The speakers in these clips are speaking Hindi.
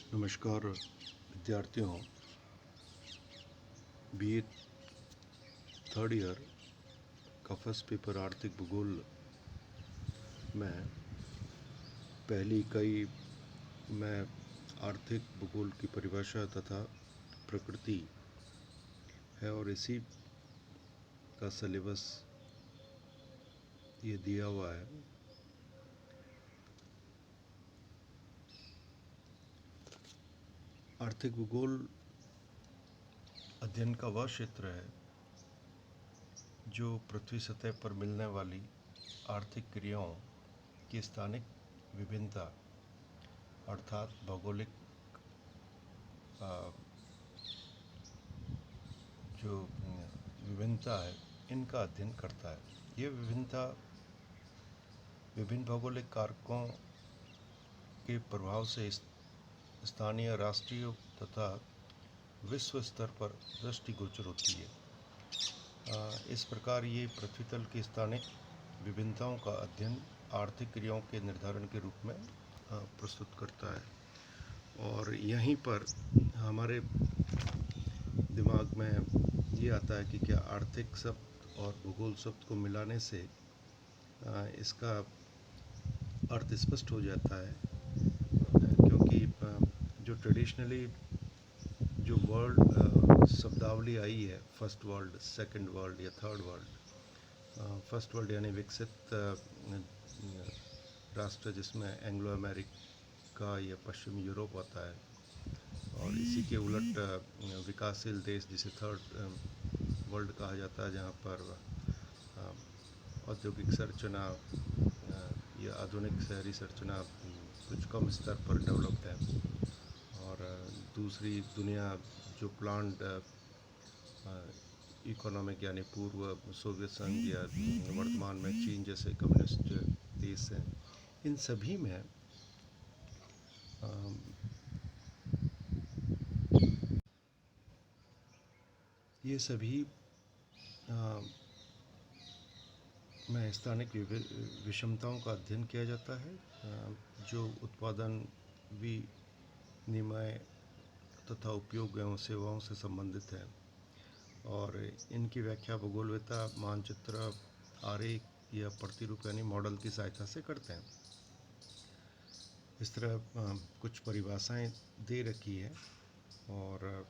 नमस्कार विद्यार्थियों, बीए थर्ड ईयर का फर्स्ट पेपर आर्थिक भूगोल में पहली इकाई में आर्थिक भूगोल की परिभाषा तथा प्रकृति है और इसी का सिलेबस ये दिया हुआ है। आर्थिक भूगोल अध्ययन का वह क्षेत्र है जो पृथ्वी सतह पर मिलने वाली आर्थिक क्रियाओं की स्थानिक विभिन्नता अर्थात भौगोलिक जो विभिन्नता है इनका अध्ययन करता है। ये विभिन्नता विभिन्न भौगोलिक कारकों के प्रभाव से स्थानीय, राष्ट्रीय तथा विश्व स्तर पर दृष्टिगोचर होती है। इस प्रकार ये पृथ्वी तल की स्थानिक विभिन्नताओं का अध्ययन आर्थिक क्रियाओं के निर्धारण के रूप में प्रस्तुत करता है। और यहीं पर हमारे दिमाग में ये आता है कि क्या आर्थिक शब्द और भूगोल शब्द को मिलाने से इसका अर्थ स्पष्ट हो जाता है, क्योंकि जो ट्रेडिशनली जो वर्ल्ड शब्दावली आई है, फर्स्ट वर्ल्ड, सेकंड वर्ल्ड या थर्ड वर्ल्ड। फर्स्ट वर्ल्ड यानी विकसित राष्ट्र जिसमें एंग्लो अमेरिका या पश्चिमी यूरोप आता है, और इसी के उलट विकासशील देश जिसे थर्ड वर्ल्ड कहा जाता है, जहाँ पर औद्योगिक संरचना या आधुनिक शहरी संरचना कुछ कम स्तर पर डेवलप्ड है। और दूसरी दुनिया जो प्लान्ड इकोनॉमिक यानी पूर्व सोवियत संघ या वर्तमान में चीन जैसे कम्युनिस्ट देश हैं, इन सभी में ये सभी में स्थानिक विषमताओं का अध्ययन किया जाता है, जो उत्पादन विनिमय तथा उपयोग एवं सेवाओं से संबंधित है। और इनकी व्याख्या भूगोलवेत्ता मानचित्र, आरेख या प्रतिरूप यानी मॉडल की सहायता से करते हैं। इस तरह कुछ परिभाषाएं दे रखी है और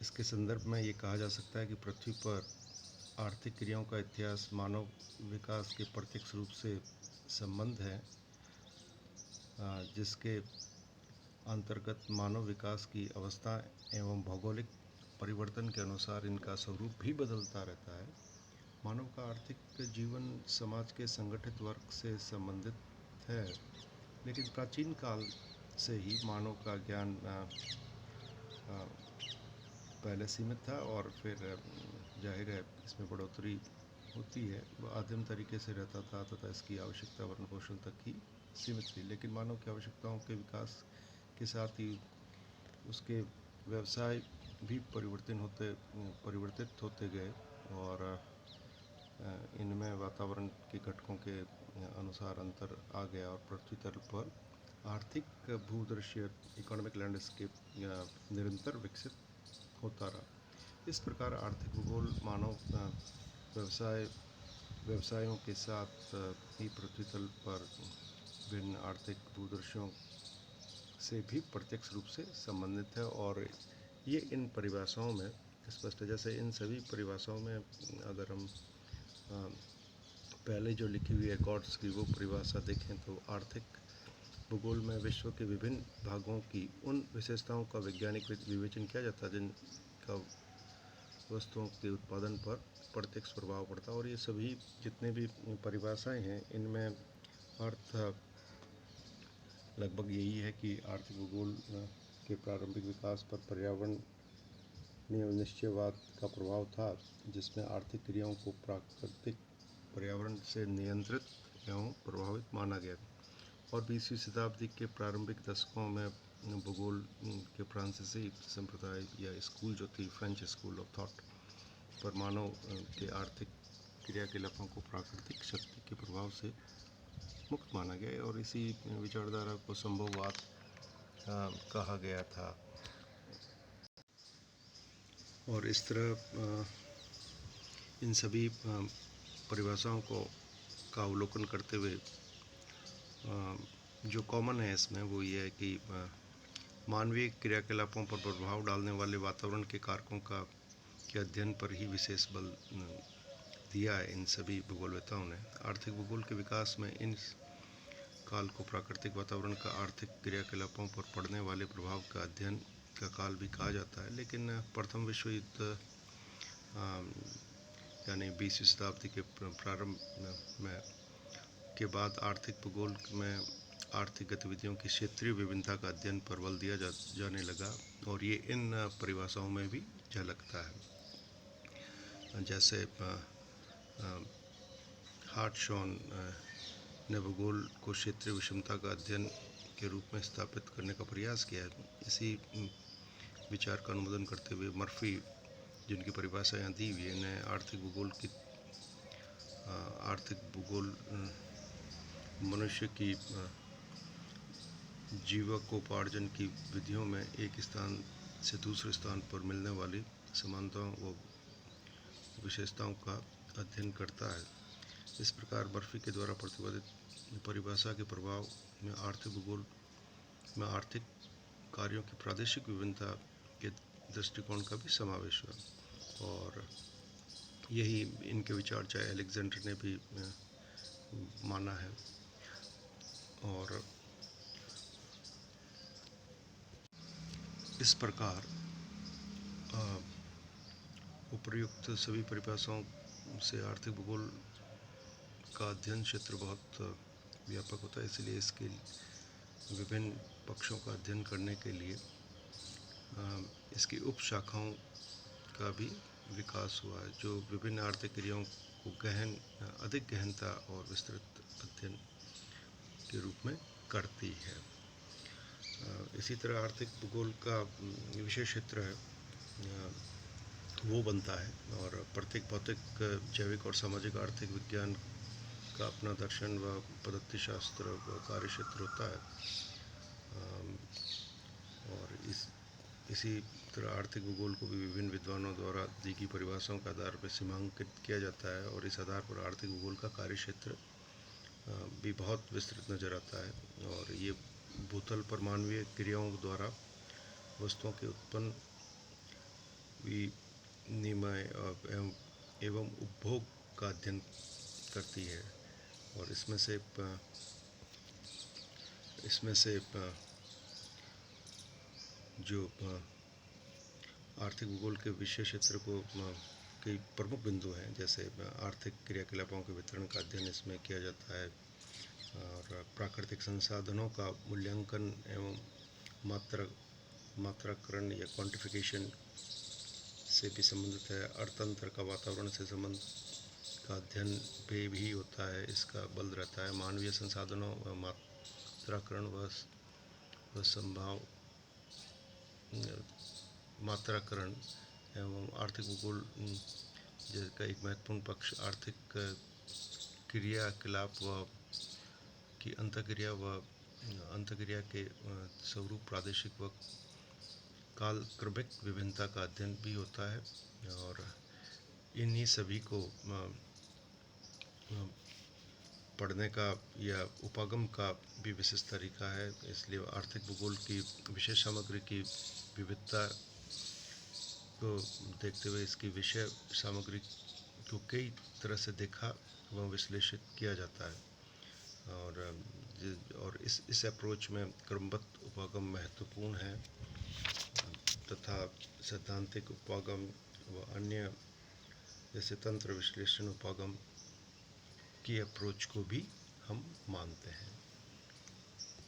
इसके संदर्भ में ये कहा जा सकता है कि पृथ्वी पर आर्थिक क्रियाओं का इतिहास मानव विकास के प्रत्यक्ष रूप से संबंध है, जिसके अंतर्गत मानव विकास की अवस्था एवं भौगोलिक परिवर्तन के अनुसार इनका स्वरूप भी बदलता रहता है। मानव का आर्थिक जीवन समाज के संगठित वर्ग से संबंधित है, लेकिन प्राचीन काल से ही मानव का ज्ञान पहले सीमित था और फिर जाहिर है इसमें बढ़ोतरी होती है। वह आदिम तरीके से रहता था तथा इसकी आवश्यकता भरण पोषण तक ही सीमित थी, लेकिन मानव की आवश्यकताओं के विकास के साथ ही उसके व्यवसाय भी परिवर्तित होते गए और इनमें वातावरण के घटकों के अनुसार अंतर आ गया और पृथ्वी तल पर आर्थिक भूदृश्य इकोनॉमिक लैंडस्केप निरंतर विकसित होता रहा। इस प्रकार आर्थिक भूगोल मानव व्यवसायों के साथ ही पृथ्वी तल पर भिन्न आर्थिक भूदृश्यों से भी प्रत्यक्ष रूप से संबंधित है। और ये इन परिभाषाओं में स्पष्ट है। जैसे इन सभी परिभाषाओं में अगर हम पहले जो लिखी हुई है गॉड्स की वो परिभाषा देखें तो आर्थिक भूगोल में विश्व के विभिन्न भागों की उन विशेषताओं का वैज्ञानिक विवेचन किया जाता है जिनका वस्तुओं के उत्पादन पर प्रत्यक्ष प्रभाव पड़ता है। और ये सभी जितने भी परिभाषाएं हैं इनमें अर्थ लगभग यही है कि आर्थिक भूगोल के प्रारंभिक विकास पर पर्यावरण निश्चयवाद का प्रभाव था, जिसमें आर्थिक क्रियाओं को प्राकृतिक पर्यावरण से नियंत्रित एवं प्रभावित माना गया। और 20वीं शताब्दी के प्रारंभिक दशकों में भूगोल के फ्रांसीसी संप्रदाय या स्कूल जो थी फ्रेंच स्कूल ऑफ थॉट पर मानव के आर्थिक क्रियाकलापों को प्राकृतिक शक्ति के प्रभाव से मुक्त माना गया और इसी विचारधारा को संभववाद कहा गया था। और इस तरह इन सभी परिभाषाओं का अवलोकन करते हुए जो कॉमन है इसमें वो ये है कि मानवीय क्रियाकलापों पर प्रभाव डालने वाले वातावरण के कारकों के अध्ययन पर ही विशेष बल दिया है इन सभी भूगोलवेताओं ने। आर्थिक भूगोल के विकास में इन काल को प्राकृतिक वातावरण का आर्थिक क्रियाकलापों पर पड़ने वाले प्रभाव का अध्ययन का काल भी कहा जाता है। लेकिन प्रथम विश्व युद्ध यानी 20वीं शताब्दी के प्रारंभ में के बाद आर्थिक भूगोल में आर्थिक गतिविधियों की क्षेत्रीय विभिन्नता का अध्ययन पर बल दिया जाने लगा, और ये इन परिभाषाओं में भी झलकता है। जैसे हार्टशॉन ने भूगोल को क्षेत्रीय विषमता का अध्ययन के रूप में स्थापित करने का प्रयास किया है। इसी विचार का अनुमोदन करते हुए मर्फी, जिनकी परिभाषा यहाँ दी हुई है, ने आर्थिक भूगोल मनुष्य की जीवकोपार्जन की विधियों में एक स्थान से दूसरे स्थान पर मिलने वाली समानताओं व विशेषताओं का अध्ययन करता है। इस प्रकार मर्फी के द्वारा प्रतिपादित परिभाषा के प्रभाव में आर्थिक भूगोल में आर्थिक कार्यों की प्रादेशिक विभिन्नता के दृष्टिकोण का भी समावेश हुआ, और यही इनके विचार चाहे अलेक्जेंडर ने भी माना है। और इस प्रकार उपर्युक्त सभी परिभाषाओं से आर्थिक भूगोल का अध्ययन क्षेत्र बहुत व्यापक होता है। इसलिए इसके विभिन्न पक्षों का अध्ययन करने के लिए इसकी उप शाखाओं का भी विकास हुआ है, जो विभिन्न आर्थिक क्रियाओं को अधिक गहनता और विस्तृत अध्ययन के रूप में करती है। इसी तरह आर्थिक भूगोल का विषय क्षेत्र है वो बनता है, और प्रत्येक भौतिक, जैविक और सामाजिक आर्थिक विज्ञान का अपना दर्शन व पद्धति शास्त्र व कार्य क्षेत्र होता है। और इसी तरह आर्थिक भूगोल को भी विभिन्न विद्वानों द्वारा दी गई परिभाषाओं के आधार पर सीमांकित किया जाता है, और इस आधार पर आर्थिक भूगोल का कार्य क्षेत्र भी बहुत विस्तृत नजर आता है। और ये भूतल पर मानवीय क्रियाओं द्वारा वस्तुओं के उत्पन्न, विनिमय एवं उपभोग का अध्ययन करती है। और इसमें से जो आर्थिक भूगोल के विषय क्षेत्र को कई प्रमुख बिंदु हैं, जैसे आर्थिक क्रियाकलापों के वितरण का अध्ययन इसमें किया जाता है, और प्राकृतिक संसाधनों का मूल्यांकन एवं मात्राकरण या क्वांटिफिकेशन से भी संबंधित है। अर्थतंत्र का वातावरण से संबंध का अध्ययन पे भी होता है, इसका बल रहता है। मानवीय संसाधनों व मात्राकरण व संभाव मात्राकरण एवं आर्थिक भूगोल का एक महत्वपूर्ण पक्ष आर्थिक क्रियाकलाप की अंतःक्रिया के स्वरूप, प्रादेशिक व कालक्रमिक विभिन्नता का अध्ययन भी होता है। और इन्हीं सभी को पढ़ने का या उपागम का भी विशेष तरीका है। इसलिए आर्थिक भूगोल की विशेष सामग्री की विविधता को देखते हुए इसकी विषय सामग्री को कई तरह से देखा व विश्लेषित किया जाता है। और इस अप्रोच में क्रमबद्ध उपागम महत्वपूर्ण है, तथा सैद्धांतिक उपागम व अन्य जैसे तंत्र विश्लेषण उपागम की अप्रोच को भी हम मानते हैं।